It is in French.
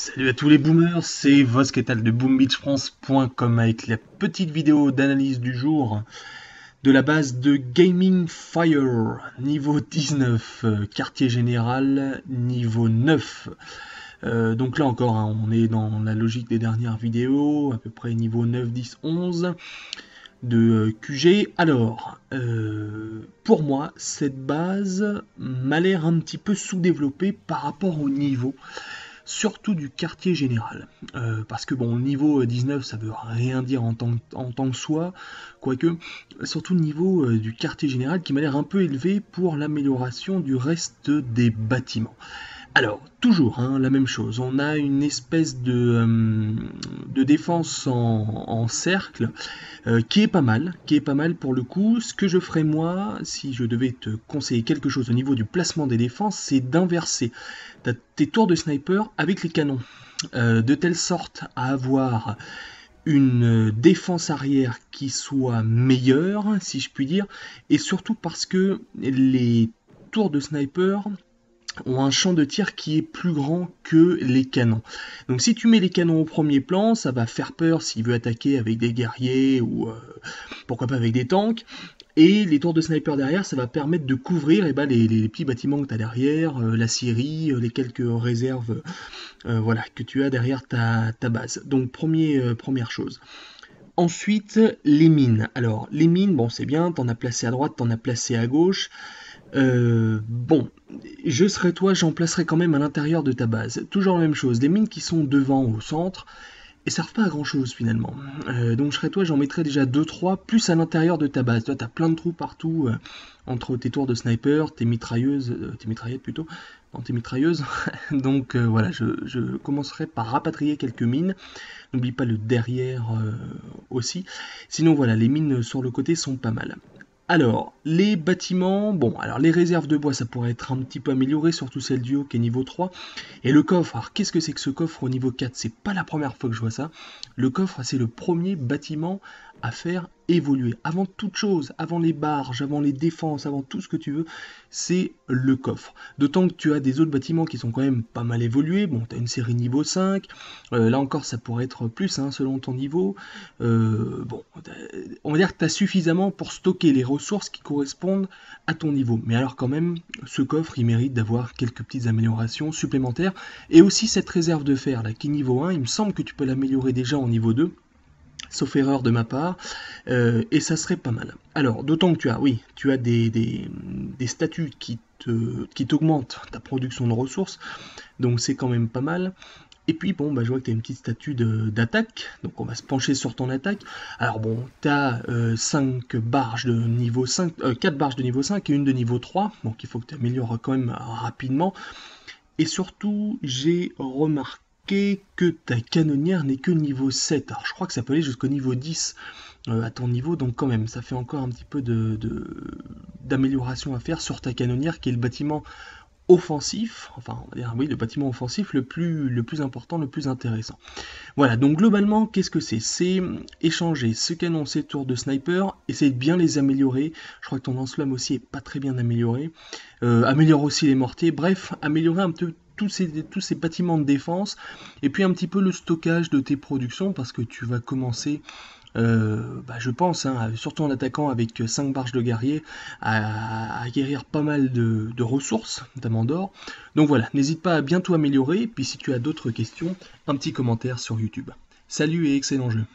Salut à tous les boomers, c'est Vosketal de boombeachfrance.com avec la petite vidéo d'analyse du jour de la base de Gaming Fire, niveau 19, quartier général, niveau 9. Donc là encore, hein, on est dans la logique des dernières vidéos, à peu près niveau 9, 10, 11 de QG. Alors, pour moi, cette base m'a l'air un petit peu sous-développée par rapport au niveau surtout du quartier général. Parce que bon, le niveau 19, ça veut rien dire en tant que soi, quoique, surtout le niveau du quartier général qui m'a l'air un peu élevé pour l'amélioration du reste des bâtiments. Alors, toujours hein, la même chose, on a une espèce de défense en cercle qui est pas mal pour le coup. Ce que je ferais moi, si je devais te conseiller quelque chose au niveau du placement des défenses, c'est d'inverser tes tours de sniper avec les canons, de telle sorte à avoir une défense arrière qui soit meilleure, si je puis dire, et surtout parce que les tours de sniper ont un champ de tir qui est plus grand que les canons. Donc si tu mets les canons au premier plan, ça va faire peur s'il veut attaquer avec des guerriers ou pourquoi pas avec des tanks. Et les tours de sniper derrière, ça va permettre de couvrir les petits bâtiments que tu as derrière, la scierie, les quelques réserves voilà, que tu as derrière ta base. Donc première chose. Ensuite, les mines. Alors, les mines, bon, c'est bien, t'en as placé à droite, t'en as placé à gauche. Bon, je serais toi, j'en placerais quand même à l'intérieur de ta base. Toujours la même chose, les mines qui sont devant au centre, et servent pas à grand chose finalement. Donc je serais toi, j'en mettrais déjà 2-3 plus à l'intérieur de ta base. Toi, t'as plein de trous partout entre tes tours de sniper, tes mitrailleuses, tes mitraillettes plutôt, non, tes mitrailleuses. Donc voilà, je commencerai par rapatrier quelques mines. N'oublie pas le derrière aussi. Sinon voilà, les mines sur le côté sont pas mal. Alors, les bâtiments, bon, alors les réserves de bois, ça pourrait être un petit peu amélioré, surtout celle du haut qui est niveau 3. Et le coffre, alors qu'est-ce que c'est que ce coffre au niveau 4? C'est pas la première fois que je vois ça. Le coffre, c'est le premier bâtiment à faire évoluer. Avant toute chose, avant les barges, avant les défenses, avant tout ce que tu veux, c'est le coffre. D'autant que tu as des autres bâtiments qui sont quand même pas mal évolués. Bon, tu as une série niveau 5. Là encore, ça pourrait être plus hein, selon ton niveau. Bon, on va dire que tu as suffisamment pour stocker les ressources qui correspondent à ton niveau. Mais alors quand même, ce coffre, il mérite d'avoir quelques petites améliorations supplémentaires. Et aussi cette réserve de fer, là, qui est niveau 1, il me semble que tu peux l'améliorer déjà en niveau 2. Sauf erreur de ma part, et ça serait pas mal. Alors, d'autant que tu as des statuts qui t'augmentent ta production de ressources, donc c'est quand même pas mal. Et puis bon, bah, je vois que tu as une petite statue d'attaque, donc on va se pencher sur ton attaque. Alors bon, tu as 5 barges de niveau 5, 4 barges de niveau 5 et une de niveau 3, donc il faut que tu améliores quand même rapidement. Et surtout, j'ai remarqué que ta canonnière n'est que niveau 7. Alors je crois que ça peut aller jusqu'au niveau 10 à ton niveau, donc quand même, ça fait encore un petit peu d'amélioration à faire sur ta canonnière qui est le bâtiment offensif, enfin on va dire oui, le bâtiment offensif le plus important, le plus intéressant. Voilà, donc globalement, qu'est-ce que c'est? C'est échanger ce canon, ces tours de sniper, essayer de bien les améliorer. Je crois que ton lance-flamme aussi est pas très bien amélioré. Améliore aussi les mortiers, bref, améliorer un peu tous ces bâtiments de défense, et puis un petit peu le stockage de tes productions, parce que tu vas commencer je pense, hein, surtout en attaquant avec 5 barges de guerrier, à acquérir pas mal de ressources, notamment d'or. Donc voilà, n'hésite pas à bien tout améliorer, puis si tu as d'autres questions, un petit commentaire sur YouTube. Salut et excellent jeu.